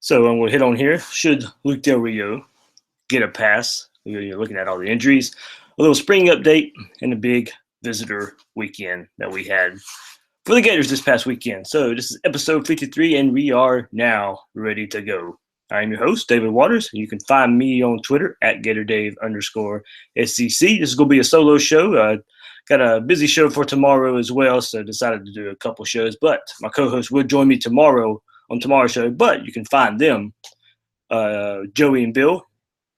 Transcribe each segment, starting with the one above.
So I'm going to hit on here. Should Luke Del Rio get a pass? You're looking at all the injuries, a little spring update, and a big visitor weekend that we had for the Gators this past weekend. So this is episode 53, and we are now ready to go. I'm your host, David Waters. You can find me on Twitter at GatorDave_SEC. This is going to be a solo show. Got a busy show for tomorrow as well, so decided to do a couple shows. But my co-host will join me tomorrow on tomorrow's show. But you can find them, Joey and Bill.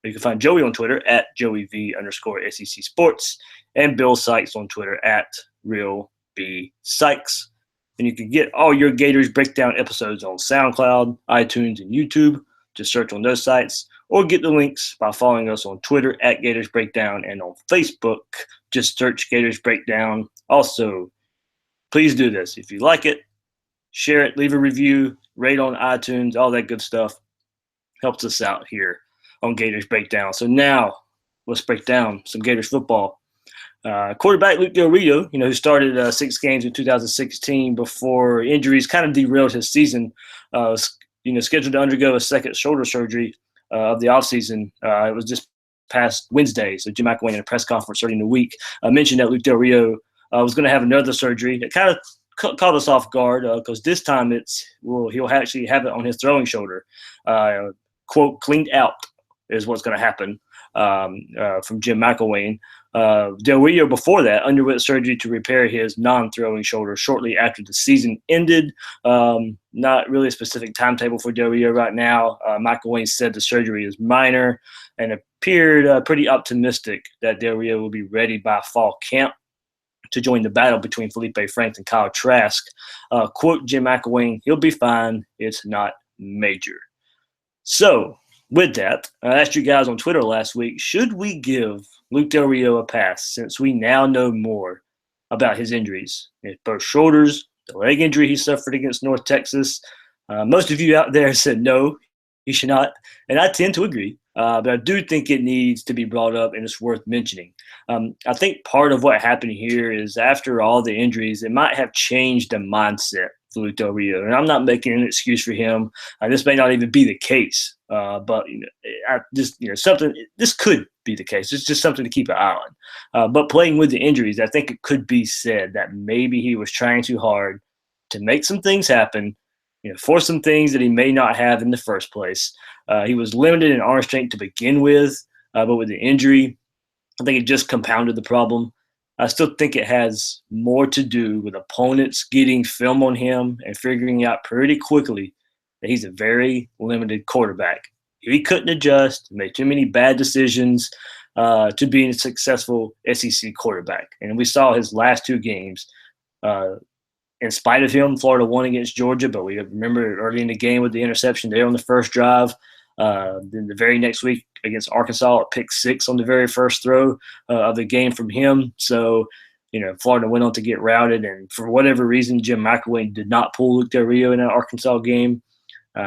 You can find Joey on Twitter at JoeyV_SEC Sports and Bill Sykes on Twitter at RealBSykes. And you can get all your Gators breakdown episodes on SoundCloud, iTunes, and YouTube. Just search on those sites or get the links by following us on Twitter at Gators Breakdown and on Facebook. Just search Gators Breakdown. Also, please do this. If you like it, share it, leave a review, rate on iTunes, all that good stuff. Helps us out here on Gators Breakdown. So now let's break down some Gators football. Quarterback Luke Del Rio, who started 6 games in 2016 before injuries kind of derailed his season, scheduled to undergo a second shoulder surgery of the offseason. It was just past Wednesday. So Jim McElwain in a press conference starting the week mentioned that Luke Del Rio was going to have another surgery. It kind of caught us off guard because this time he'll actually have it on his throwing shoulder. Quote, cleaned out is what's going to happen from Jim McElwain. Del Rio before that underwent surgery to repair his non-throwing shoulder shortly after the season ended. Not really a specific timetable for Del Rio right now. McElwain said the surgery is minor and appeared pretty optimistic that Del Rio will be ready by fall camp to join the battle between Felipe Franks and Kyle Trask. Quote Jim McElwain, he'll be fine. It's not major. So with that, I asked you guys on Twitter last week, should we give Luke Del Rio a pass since we now know more about his injuries? Both shoulders, the leg injury he suffered against North Texas. Most of you out there said no, he should not. And I tend to agree, but I do think it needs to be brought up and it's worth mentioning. I think part of what happened here is after all the injuries, it might have changed the mindset for Luke Del Rio. And I'm not making an excuse for him. This may not even be the case. But this could be the case. It's just something to keep an eye on. But playing with the injuries, I think it could be said that maybe he was trying too hard to make some things happen, for some things that he may not have in the first place. He was limited in arm strength to begin with, but with the injury, I think it just compounded the problem. I still think it has more to do with opponents getting film on him and figuring out pretty quickly that he's a very limited quarterback. He couldn't adjust, made too many bad decisions to being a successful SEC quarterback. And we saw his last 2 games. In spite of him, Florida won against Georgia, but we remember early in the game with the interception there on the first drive. Then the very next week against Arkansas, a pick 6 on the very first throw of the game from him. So, Florida went on to get routed. And for whatever reason, Jim McElwain did not pull Luke Del Rio in that Arkansas game.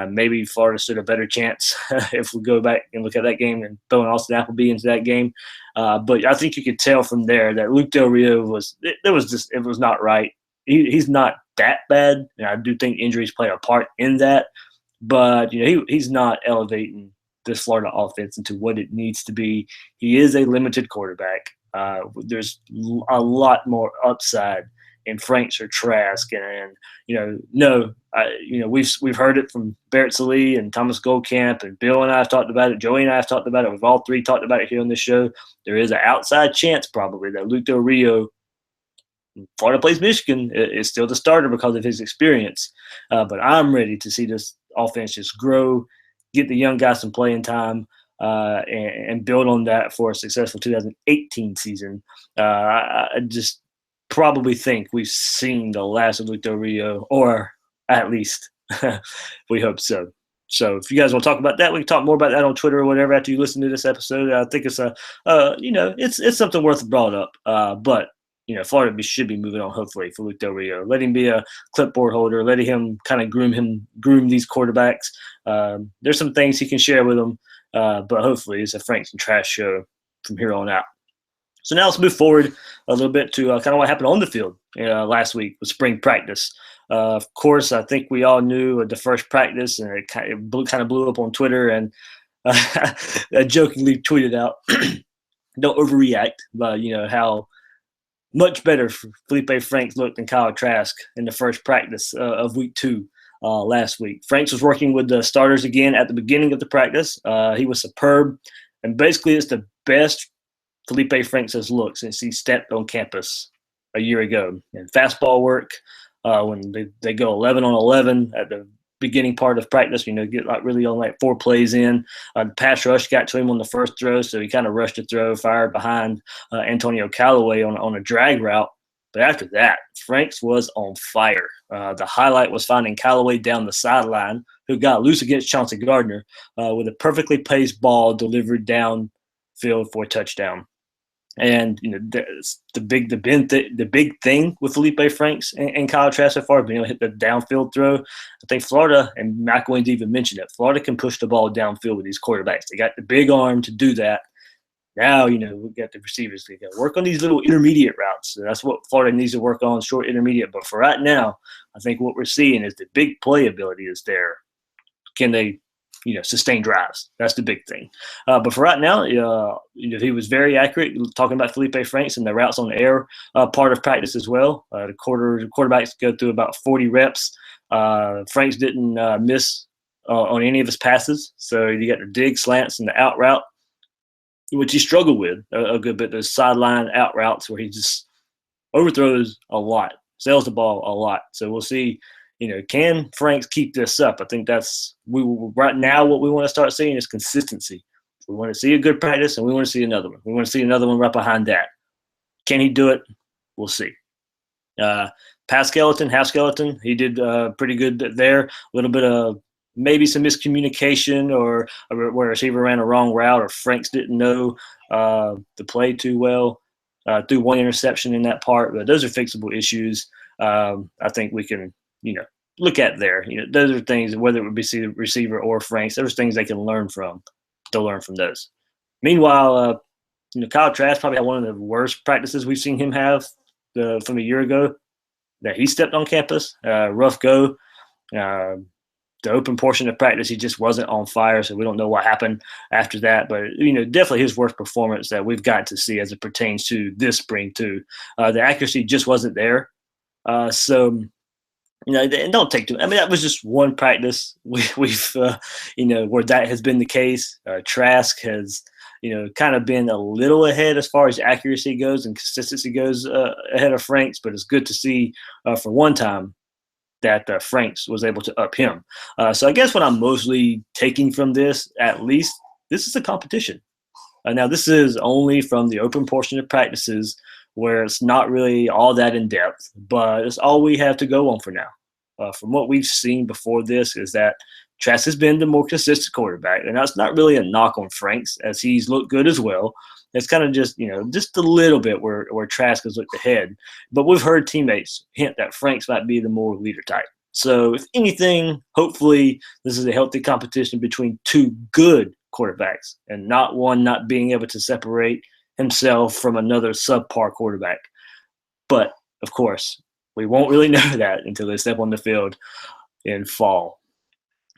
Maybe Florida stood a better chance if we go back and look at that game and throwing Austin Appleby into that game. But I think you could tell from there that Luke Del Rio it was not right. He's not that bad, and I do think injuries play a part in that. But he's not elevating this Florida offense into what it needs to be. He is a limited quarterback. There's a lot more upside in Franks or Trask, and we've heard it from Barrett Sallee and Thomas Goldcamp, and Bill and I have talked about it. Joey and I have talked about it. We've all 3 talked about it here on this show. There is an outside chance probably that Luke Del Rio, Florida plays Michigan, is still the starter because of his experience. But I'm ready to see this offense just grow, get the young guys some playing time, and build on that for a successful 2018 season. I just probably think we've seen the last of Luke Del Rio, or at least we hope so. So if you guys want to talk about that, we can talk more about that on Twitter or whatever after you listen to this episode. I think it's it's something worth brought up. But Florida should be moving on hopefully for Luke Del Rio. Let him be a clipboard holder. Let him kind of groom these quarterbacks. There's some things he can share with them, but hopefully it's a Franks and Trash show from here on out. So now let's move forward a little bit to kind of what happened on the field last week with spring practice. Of course, I think we all knew at the first practice, and it kind of blew up on Twitter, and I jokingly tweeted out, "Don't overreact," but how much better Felipe Franks looked than Kyle Trask in the first practice of week 2 last week. Franks was working with the starters again at the beginning of the practice. He was superb, and basically it's the best Felipe Franks has looked since he stepped on campus a year ago. And fastball work, when they go 11 on 11 at the beginning part of practice, get really on like 4 plays in. The pass rush got to him on the first throw, so he kind of rushed the throw, fired behind Antonio Callaway on a drag route. But after that, Franks was on fire. The highlight was finding Callaway down the sideline, who got loose against Chauncey Gardner with a perfectly placed ball delivered downfield for a touchdown. And the big thing with Felipe Franks and Kyle Trask so far, being able to hit the downfield throw. I think Florida, and McElwain even mentioned it, Florida can push the ball downfield with these quarterbacks. They got the big arm to do that. Now, we got the receivers. They got to work on these little intermediate routes. So that's what Florida needs to work on, short intermediate. But for right now, I think what we're seeing is the big play ability is there. Can they sustain drives? That's the big thing. But for right now, he was very accurate, talking about Felipe Franks and the routes on the air part of practice as well. The quarterbacks go through about 40 reps. Franks didn't miss on any of his passes. So you got the dig, slants, and the out route, which he struggled with a good bit. Those sideline out routes where he just overthrows a lot, sails the ball a lot. So we'll see. Can Franks keep this up? I think right now what we want to start seeing is consistency. We want to see a good practice, and we want to see another one. We want to see another one right behind that. Can he do it? We'll see. Pass skeleton, half skeleton, he did pretty good there. A little bit of maybe some miscommunication, or where a receiver ran a wrong route, or Franks didn't know the play too well. Threw one interception in that part, but those are fixable issues. I think we can look at there. Those are things, whether it would be the receiver or Franks, there's things they can learn from. They'll learn from those. Meanwhile, Kyle Trask probably had one of the worst practices we've seen him have from a year ago that he stepped on campus. Rough go. The open portion of practice, he just wasn't on fire, so we don't know what happened after that. But, definitely his worst performance that we've got to see as it pertains to this spring, too. The accuracy just wasn't there. And don't take too. I mean, that was just one practice. We've where that has been the case. Trask has, kind of been a little ahead as far as accuracy goes and consistency goes ahead of Franks. But it's good to see for one time that Franks was able to up him. So I guess what I'm mostly taking from this, at least, this is a competition. Now, this is only from the open portion of practices, where it's not really all that in depth, but it's all we have to go on for now. From what we've seen before this is that Trask has been the more consistent quarterback, and that's not really a knock on Franks, as he's looked good as well. It's kind of just, just a little bit where Trask has looked ahead. But we've heard teammates hint that Franks might be the more leader type. So if anything, hopefully this is a healthy competition between two good quarterbacks and not one not being able to separate himself from another subpar quarterback. But, of course, we won't really know that until they step on the field in fall.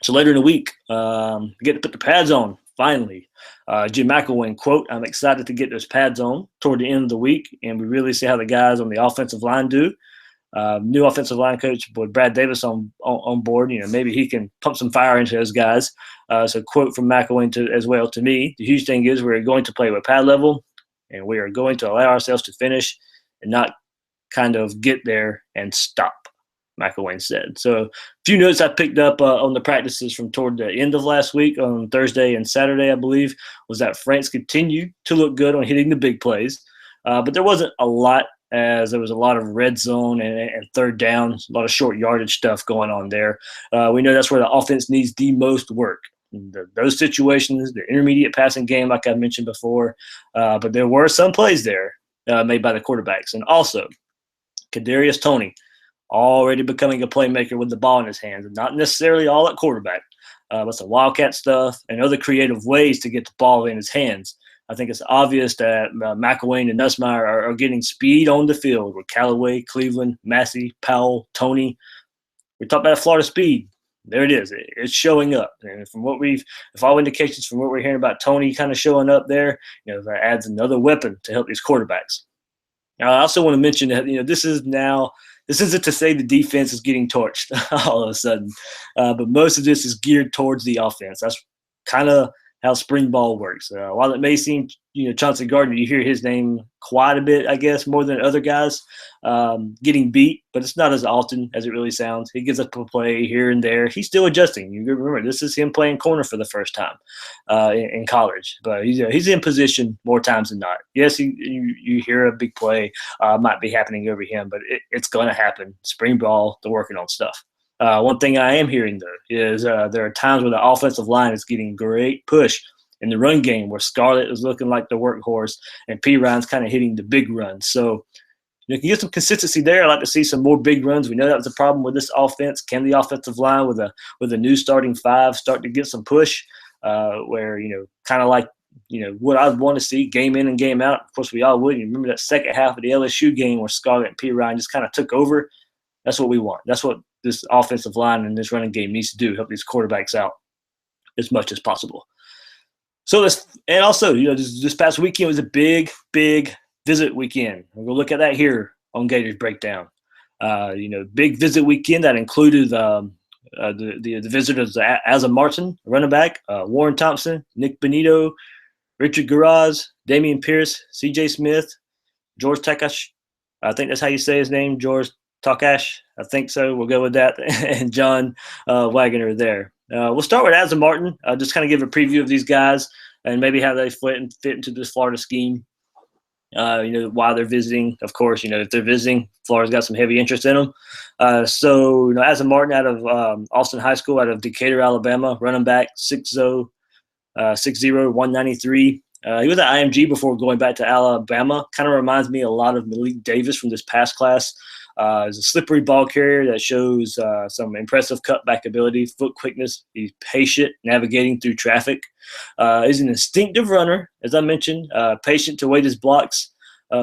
So later in the week, get to put the pads on, finally. Jim McElwain, quote, "I'm excited to get those pads on toward the end of the week, and we really see how the guys on the offensive line do." New offensive line coach, boy, Brad Davis on board. Maybe he can pump some fire into those guys. So quote from McElwain as well to me: "The huge thing is we're going to play with pad level, and we are going to allow ourselves to finish and not kind of get there and stop," McElwain said. So a few notes I picked up on the practices from toward the end of last week on Thursday and Saturday, I believe, was that Franks continued to look good on hitting the big plays. But there wasn't a lot, as there was a lot of red zone and third down, a lot of short yardage stuff going on there. We know that's where the offense needs the most work. Those situations, the intermediate passing game, like I mentioned before. But there were some plays there made by the quarterbacks. And also, Kadarius Toney already becoming a playmaker with the ball in his hands, and not necessarily all at quarterback, but some wildcat stuff and other creative ways to get the ball in his hands. I think it's obvious that McElwain and Nussmeier are getting speed on the field with Callaway, Cleveland, Massey, Powell, Toney. We talked about Florida speed. There it is. It's showing up. And if all indications from what we're hearing about Tony kind of showing up there, that adds another weapon to help these quarterbacks. Now, I also want to mention that, this isn't to say the defense is getting torched all of a sudden, but most of this is geared towards the offense. That's kind of how spring ball works. While it may seem, Chauncey Gardner, you hear his name quite a bit, I guess, more than other guys getting beat, but it's not as often as it really sounds. He gives up a play here and there. He's still adjusting. You remember, this is him playing corner for the first time in college, but he's in position more times than not. Yes, you hear a big play might be happening over him, but it's going to happen. Spring ball, they're working on stuff. One thing I am hearing, though, is there are times where the offensive line is getting great push in the run game, where Scarlett is looking like the workhorse and P. Ryan's kind of hitting the big runs. So you can get some consistency there. I'd like to see some more big runs. We know that was a problem with this offense. Can the offensive line with a new starting five start to get some push where, kind of like, what I'd want to see game in and game out? Of course, we all would. You remember that second half of the LSU game where Scarlett and P. Ryan just kind of took over? That's what we want. That's what this offensive line and this running game needs to do, help these quarterbacks out as much as possible. So and also, this past weekend was a big, big visit weekend. We're going to look at that here on Gators Breakdown. Big visit weekend that included the visitors, Asa Martin, running back, Warren Thompson, Nick Benito, Richard Garaz, Damian Pierce, C.J. Smith, George Takash. I think that's how you say his name, George Takash. I think so. We'll go with that. And John Wagner there. We'll start with Asa Martin. Just kind of give a preview of these guys and maybe how they fit into this Florida scheme. While they're visiting, of course, if they're visiting, Florida's got some heavy interest in them. So Asa Martin out of Austin High School, out of Decatur, Alabama, running back, 6'0", 193. He was at IMG before going back to Alabama. Kind of reminds me a lot of Malik Davis from this past class. He's a slippery ball carrier that shows some impressive cutback ability, foot quickness. He's patient, navigating through traffic. He's an instinctive runner, as I mentioned, patient to wait his blocks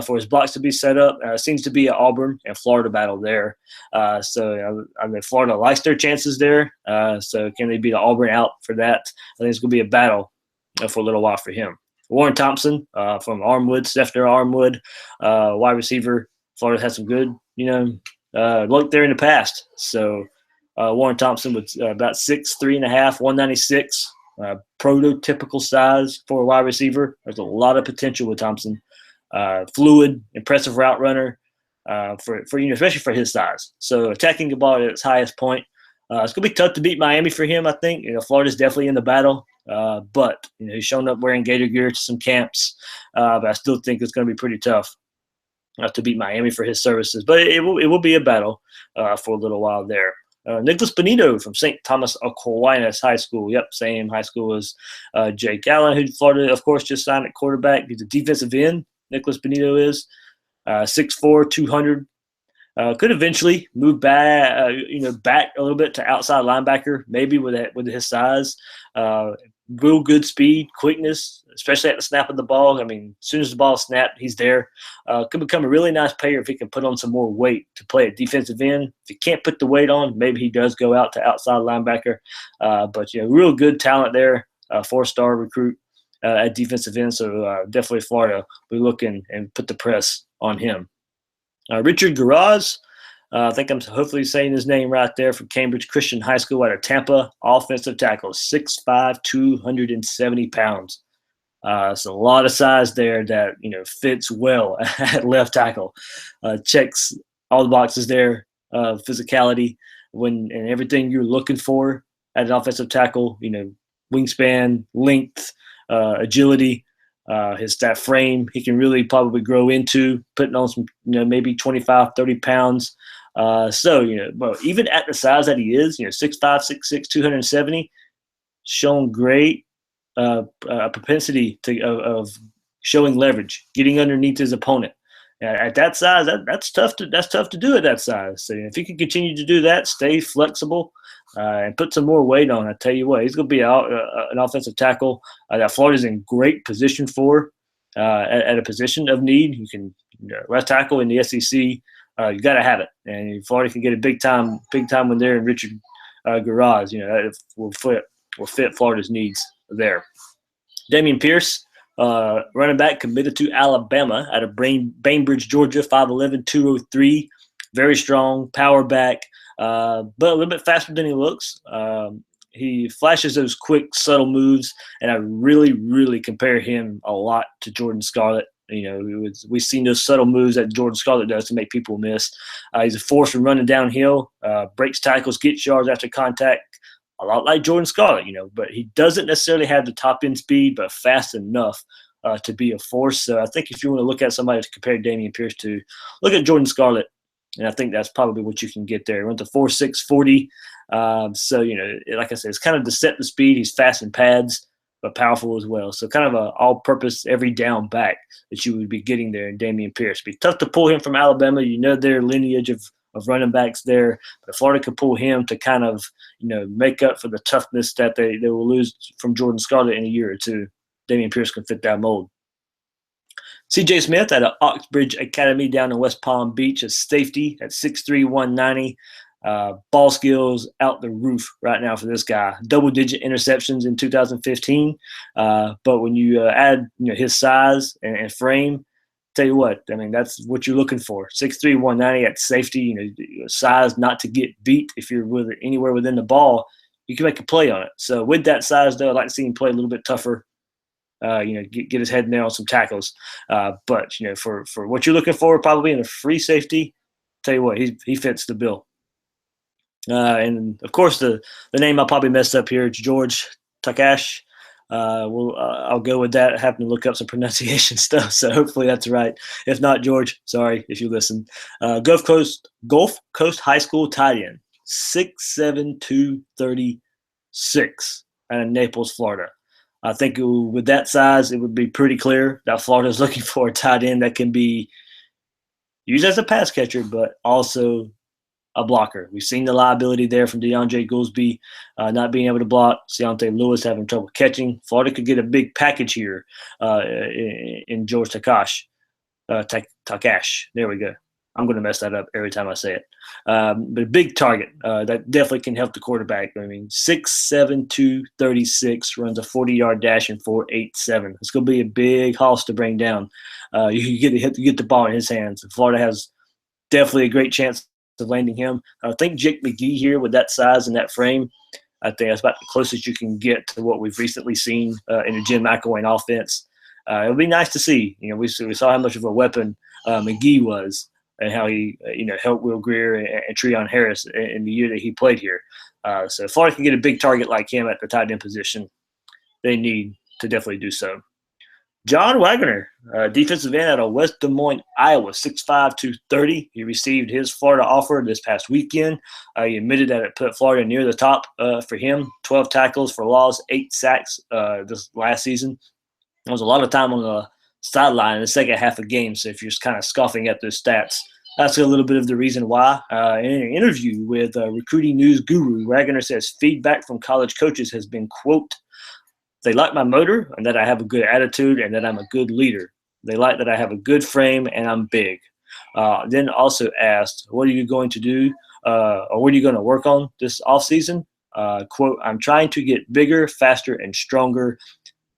for his blocks to be set up. Seems to be an Auburn and Florida battle there. Florida likes their chances there. So can they beat Auburn out for that? I think it's going to be a battle for a little while for him. Warren Thompson from Armwood, Steffner Armwood, wide receiver. Florida had some good, luck there in the past. So Warren Thompson was about 6'3.5", 196, prototypical size for a wide receiver. There's a lot of potential with Thompson. Fluid, impressive route runner for especially for his size. So attacking the ball at its highest point. It's going to be tough to beat Miami for him, I think. Florida's definitely in the battle. But he's shown up wearing Gator gear to some camps. But I still think it's going to be pretty tough to beat Miami for his services. But it will be a battle for a little while there. Nicholas Benito from St. Thomas Aquinas High School. Yep, same high school as Jake Allen, who Florida, of course, just signed at quarterback. He's a defensive end. Nicholas Benito is 6'4", 200. Could eventually move back, back a little bit to outside linebacker, maybe with his size. Real good speed, quickness, especially at the snap of the ball. I mean, as soon as the ball is snapped, he's there. Could become a really nice player if he can put on some more weight to play at defensive end. If he can't put the weight on, maybe he does go out to outside linebacker. But real good talent there, 4-star recruit at defensive end. So definitely Florida will be looking and put the press on him. Richard Garaz, I think I'm hopefully saying his name right there, from Cambridge Christian High School out of Tampa, offensive tackle, 6'5", 270 pounds. So a lot of size there that, fits well at left tackle. Checks all the boxes there, physicality and everything you're looking for at an offensive tackle, wingspan, length, agility. That frame he can really probably grow into, putting on some, maybe 25, 30 pounds. But even at the size that he is, 6'5", 6'6", 270, shown great propensity of showing leverage, getting underneath his opponent. At that size, that's tough to do at that size. So if he can continue to do that, stay flexible, and put some more weight on, I tell you what, he's going to be an offensive tackle that Florida's in great position for at a position of need. You can left tackle in the SEC. You got to have it. And if Florida can get a big time when they're in Richard Garage, that will fit Florida's needs there. Damian Pierce, running back, committed to Alabama out of Bainbridge, Georgia, 5'11", 203. Very strong, power back, but a little bit faster than he looks. He flashes those quick, subtle moves, and I really, really compare him a lot to Jordan Scarlett. We've seen those subtle moves that Jordan Scarlett does to make people miss. He's a force from running downhill, breaks tackles, gets yards after contact, a lot like Jordan Scarlett, but he doesn't necessarily have the top-end speed, but fast enough to be a force. So I think if you want to look at somebody to compare Damian Pierce to, look at Jordan Scarlett. And I think that's probably what you can get there. He went to 4.6 40. So, like I said, it's kind of to set the speed. He's fast in pads, but powerful as well. So kind of an all-purpose, every down back that you would be getting there in Damian Pierce. It'd be tough to pull him from Alabama. Their lineage of running backs there. But if Florida could pull him to kind of, make up for the toughness that they will lose from Jordan Scarlett in a year or two, Damian Pierce can fit that mold. C.J. Smith at Oxbridge Academy down in West Palm Beach as safety at 6'3", 190. Ball skills out the roof right now for this guy. Double-digit interceptions in 2015. But when you add his size and frame, tell you what, that's what you're looking for. 6'3", 190 at safety. Size not to get beat. If you're anywhere within the ball, you can make a play on it. So with that size, though, I'd like to see him play a little bit tougher. Get his head in there on some tackles. But for what you're looking for, probably in a free safety, tell you what, he fits the bill. And of course, the name I'll probably mess up here is George Takash. I'll go with that. I happen to look up some pronunciation stuff, so hopefully that's right. If not, George, sorry if you listen. Gulf Coast High School tight end, 6'7", 236, out of Naples, Florida. I think with that size, it would be pretty clear that Florida is looking for a tight end that can be used as a pass catcher, but also a blocker. We've seen the liability there from DeAndre Goolsby not being able to block, Deontay Lewis having trouble catching. Florida could get a big package here in George Takash. Takash. There we go. I'm going to mess that up every time I say it. But a big target that definitely can help the quarterback. 6'7", 236, runs a 40-yard dash in 4.87. It's going to be a big hoss to bring down. You get the ball in his hands. Florida has definitely a great chance of landing him. I think Jake McGee here with that size and that frame, I think that's about the closest you can get to what we've recently seen in the Jim McElwain offense. It would be nice to see. We saw how much of a weapon McGee was, and how he, helped Will Greer and Treon Harris in the year that he played here. So if Florida can get a big target like him at the tight end position, they need to definitely do so. John Wagner, defensive end out of West Des Moines, Iowa, 6'5", 230. He received his Florida offer this past weekend. He admitted that it put Florida near the top for him. 12 tackles for loss, 8 sacks this last season. There was a lot of time on the sideline in the second half of games. So if you're just kind of scoffing at those stats, that's a little bit of the reason why. In an interview with Recruiting News Guru, Wagner says feedback from college coaches has been, quote, they like my motor and that I have a good attitude and that I'm a good leader. They like that I have a good frame and I'm big. Then also asked, what are you going to do or what are you going to work on this offseason? Quote, I'm trying to get bigger, faster, and stronger.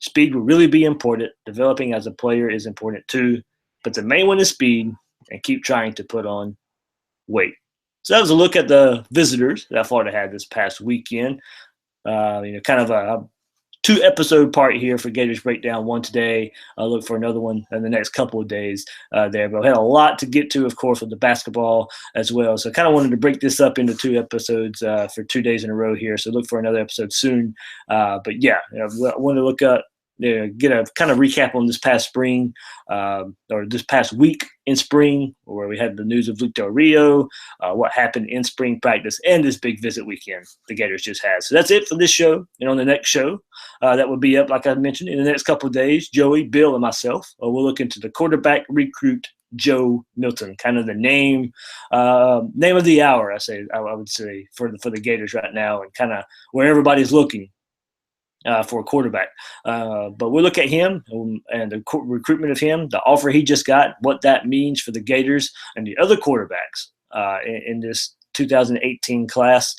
Speed will really be important. Developing as a player is important too. But the main one is speed, and keep trying to put on weight. So that was a look at the visitors that Florida had this past weekend. Kind of a 2-episode part here for Gators Breakdown. One today. I'll look for another one in the next couple of days there. But we had a lot to get to, of course, with the basketball as well. So I kind of wanted to break this up into 2 episodes for 2 days in a row here. So look for another episode soon. But yeah, I want to look up, get a kind of recap on this past spring or this past week in spring, where we had the news of Luke Del Rio, what happened in spring practice, and this big visit weekend the Gators just had. So that's it for this show. And on the next show, that will be up, like I mentioned, in the next couple of days, Joey, Bill, and myself we'll look into the quarterback recruit Joe Milton, kind of the name of the hour, I would say, for the Gators right now, and kind of where everybody's looking for a quarterback. But we'll look at him and the recruitment of him, the offer he just got, what that means for the Gators and the other quarterbacks in this 2018 class.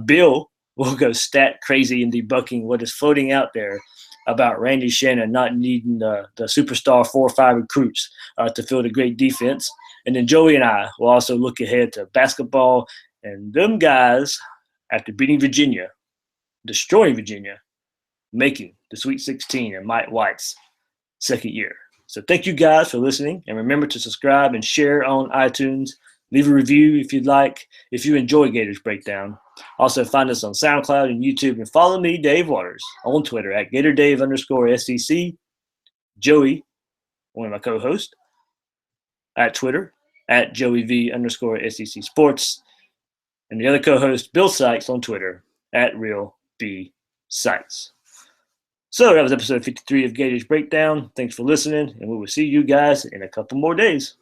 Bill will go stat crazy in debunking what is floating out there about Randy Shannon not needing the superstar 4 or 5 recruits to field a great defense. And then Joey and I will also look ahead to basketball and them guys, after beating Virginia, destroying Virginia, making the Sweet 16 in Mike White's second year. So thank you guys for listening, and remember to subscribe and share on iTunes. Leave a review if you'd like, if you enjoy Gators Breakdown. Also find us on SoundCloud and YouTube, and follow me, Dave Waters, on Twitter at GatorDave_SEC. Joey, one of my co-hosts, at Twitter at JoeyV_SEC Sports. And the other co-host, Bill Sykes, on Twitter at Real B Sykes. So that was episode 53 of Gators Breakdown. Thanks for listening, and we will see you guys in a couple more days.